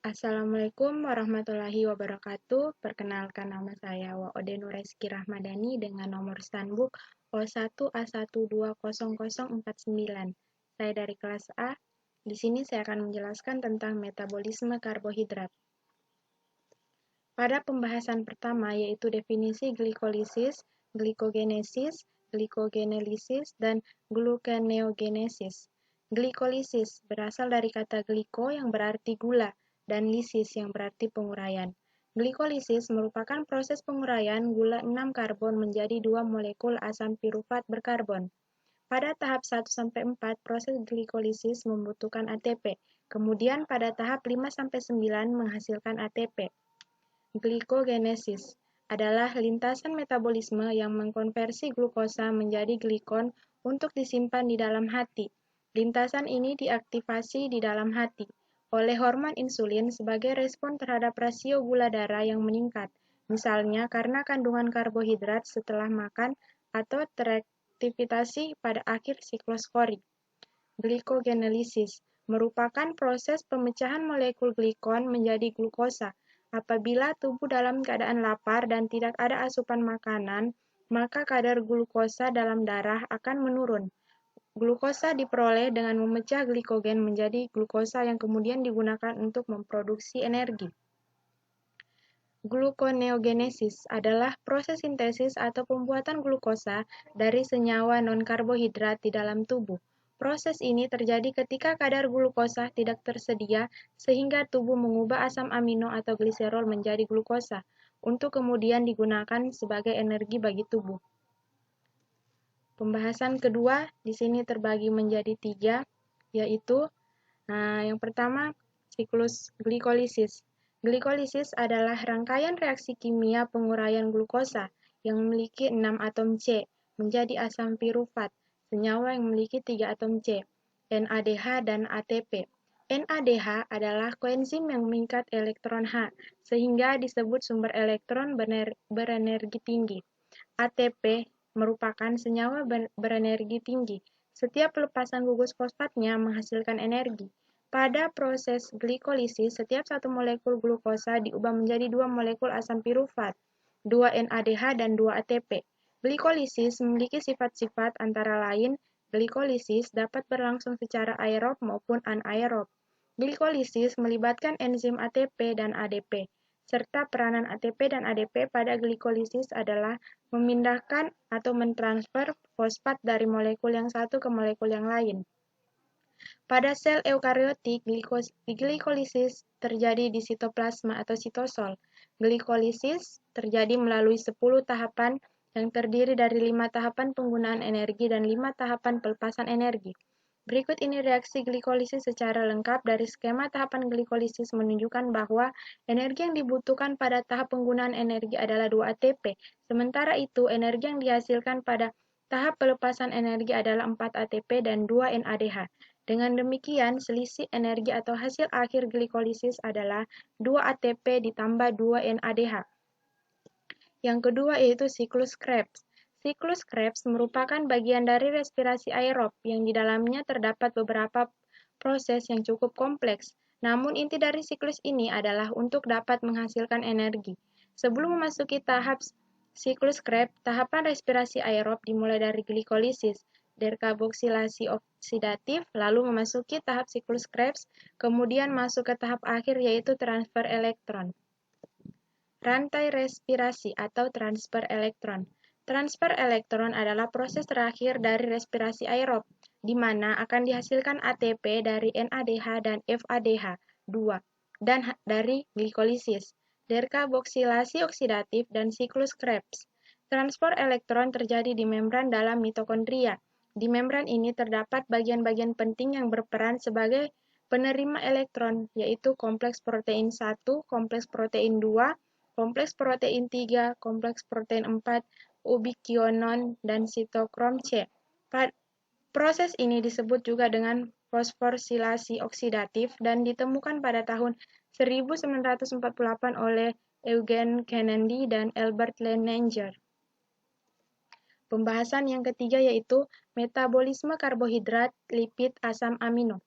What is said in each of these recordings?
Assalamualaikum warahmatullahi wabarakatuh. Perkenalkan nama saya Waode Nureski Rahmadani dengan nomor standbook O1A1200049. Saya dari kelas A. Di sini saya akan menjelaskan tentang metabolisme karbohidrat. Pada pembahasan pertama yaitu definisi glikolisis, glikogenesis, glikogenelisis, dan gluconeogenesis. Glikolisis berasal dari kata gliko yang berarti gula dan lisis yang berarti penguraian. Glikolisis merupakan proses penguraian gula 6 karbon menjadi 2 molekul asam pirufat berkarbon. Pada tahap 1-4, proses glikolisis membutuhkan ATP. Kemudian pada tahap 5-9 menghasilkan ATP. Glikogenesis adalah lintasan metabolisme yang mengkonversi glukosa menjadi glikon untuk disimpan di dalam hati. Lintasan ini diaktifasi di dalam hati oleh hormon insulin sebagai respon terhadap rasio gula darah yang meningkat, misalnya karena kandungan karbohidrat setelah makan atau teraktivasi pada akhir siklus Cori. Glikogenelisis merupakan proses pemecahan molekul glikon menjadi glukosa. Apabila tubuh dalam keadaan lapar dan tidak ada asupan makanan, maka kadar glukosa dalam darah akan menurun. Glukosa diperoleh dengan memecah glikogen menjadi glukosa yang kemudian digunakan untuk memproduksi energi. Gluconeogenesis adalah proses sintesis atau pembuatan glukosa dari senyawa non-karbohidrat di dalam tubuh. Proses ini terjadi ketika kadar glukosa tidak tersedia sehingga tubuh mengubah asam amino atau gliserol menjadi glukosa untuk kemudian digunakan sebagai energi bagi tubuh. Pembahasan kedua di sini terbagi menjadi 3, yaitu yang pertama siklus glikolisis. Glikolisis adalah rangkaian reaksi kimia penguraian glukosa yang memiliki 6 atom C menjadi asam pirufat, senyawa yang memiliki 3 atom C, NADH dan ATP. NADH adalah koenzim yang mengikat elektron H, sehingga disebut sumber elektron berenergi tinggi. ATP merupakan senyawa berenergi tinggi. Setiap pelepasan gugus fosfatnya menghasilkan energi. Pada proses glikolisis, setiap satu molekul glukosa diubah menjadi 2 molekul asam pirufat, 2 NADH dan 2 ATP. Glikolisis memiliki sifat-sifat antara lain, glikolisis dapat berlangsung secara aerob maupun anaerob. Glikolisis melibatkan enzim ATP dan ADP, serta peranan ATP dan ADP pada glikolisis adalah memindahkan atau mentransfer fosfat dari molekul yang satu ke molekul yang lain. Pada sel eukariotik, glikolisis terjadi di sitoplasma atau sitosol. Glikolisis terjadi melalui 10 tahapan yang terdiri dari 5 tahapan penggunaan energi dan 5 tahapan pelepasan energi. Berikut ini reaksi glikolisis secara lengkap dari skema tahapan glikolisis menunjukkan bahwa energi yang dibutuhkan pada tahap penggunaan energi adalah 2 ATP. Sementara itu, energi yang dihasilkan pada tahap pelepasan energi adalah 4 ATP dan 2 NADH. Dengan demikian, selisih energi atau hasil akhir glikolisis adalah 2 ATP ditambah 2 NADH. Yang kedua yaitu siklus Krebs. Siklus Krebs merupakan bagian dari respirasi aerob yang di dalamnya terdapat beberapa proses yang cukup kompleks. Namun inti dari siklus ini adalah untuk dapat menghasilkan energi. Sebelum memasuki tahap siklus Krebs, tahapan respirasi aerob dimulai dari glikolisis, dekarboksilasi oksidatif, lalu memasuki tahap siklus Krebs, kemudian masuk ke tahap akhir yaitu transfer elektron. Rantai respirasi atau transfer elektron. Transfer elektron adalah proses terakhir dari respirasi aerob, di mana akan dihasilkan ATP dari NADH dan FADH2 dan dari glikolisis, dekarboksilasi oksidatif, dan siklus Krebs. Transfer elektron terjadi di membran dalam mitokondria. Di membran ini terdapat bagian-bagian penting yang berperan sebagai penerima elektron, yaitu kompleks protein 1, kompleks protein 2, kompleks protein 3, kompleks protein 4, ubiquinone, dan sitokrom C. Proses ini disebut juga dengan fosforilasi oksidatif dan ditemukan pada tahun 1948 oleh Eugene Kennedy dan Albert Leininger. Pembahasan yang ketiga yaitu metabolisme karbohidrat, lipid, asam amino.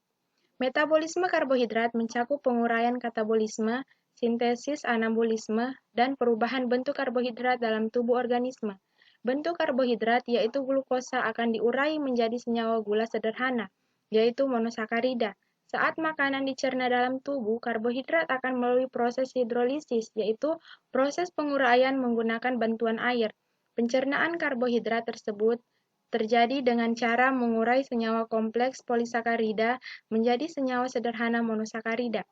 Metabolisme karbohidrat mencakup penguraian katabolisme, sintesis anabolisme, dan perubahan bentuk karbohidrat dalam tubuh organisme. Bentuk karbohidrat yaitu glukosa akan diurai menjadi senyawa gula sederhana, yaitu monosakarida. Saat makanan dicerna dalam tubuh, karbohidrat akan melalui proses hidrolisis, yaitu proses penguraian menggunakan bantuan air. Pencernaan karbohidrat tersebut terjadi dengan cara mengurai senyawa kompleks polisakarida menjadi senyawa sederhana monosakarida.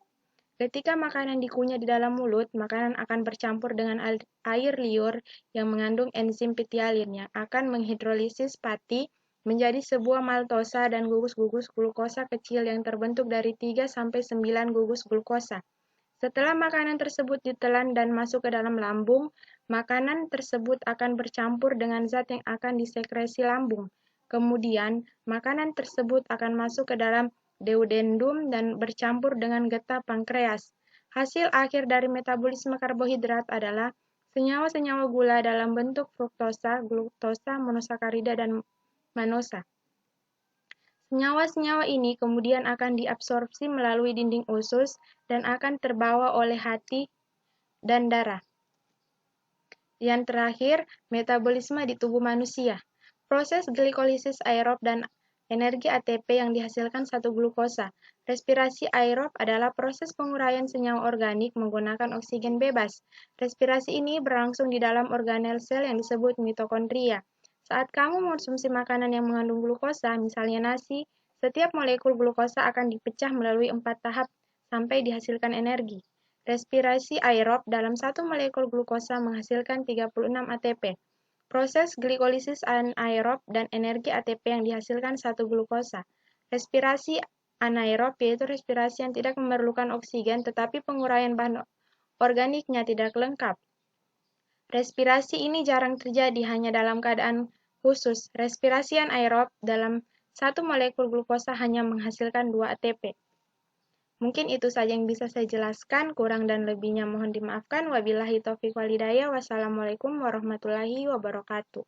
Ketika makanan dikunyah di dalam mulut, makanan akan bercampur dengan air liur yang mengandung enzim pitialin yang akan menghidrolisis pati menjadi sebuah maltosa dan gugus-gugus glukosa kecil yang terbentuk dari 3-9 gugus glukosa. Setelah makanan tersebut ditelan dan masuk ke dalam lambung, makanan tersebut akan bercampur dengan zat yang akan disekresi lambung. Kemudian, makanan tersebut akan masuk ke dalam duodendum dan bercampur dengan getah pankreas. Hasil akhir dari metabolisme karbohidrat adalah senyawa-senyawa gula dalam bentuk fruktosa, gluktosa, monosakarida, dan manosa. Senyawa-senyawa ini kemudian akan diabsorpsi melalui dinding usus dan akan terbawa oleh hati dan darah. Yang terakhir, metabolisme di tubuh manusia. Proses glikolisis aerob dan energi ATP yang dihasilkan satu glukosa. Respirasi aerob adalah proses penguraian senyawa organik menggunakan oksigen bebas. Respirasi ini berlangsung di dalam organel sel yang disebut mitokondria. Saat kamu mengonsumsi makanan yang mengandung glukosa, misalnya nasi, setiap molekul glukosa akan dipecah melalui 4 tahap sampai dihasilkan energi. Respirasi aerob dalam satu molekul glukosa menghasilkan 36 ATP. Proses glikolisis anaerob dan energi ATP yang dihasilkan satu glukosa. Respirasi anaerob yaitu respirasi yang tidak memerlukan oksigen tetapi penguraian bahan organiknya tidak lengkap. Respirasi ini jarang terjadi hanya dalam keadaan khusus. Respirasi anaerob dalam satu molekul glukosa hanya menghasilkan 2 ATP. Mungkin itu saja yang bisa saya jelaskan, kurang dan lebihnya mohon dimaafkan. Wabillahi taufiq wal hidayah. Wassalamualaikum warahmatullahi wabarakatuh.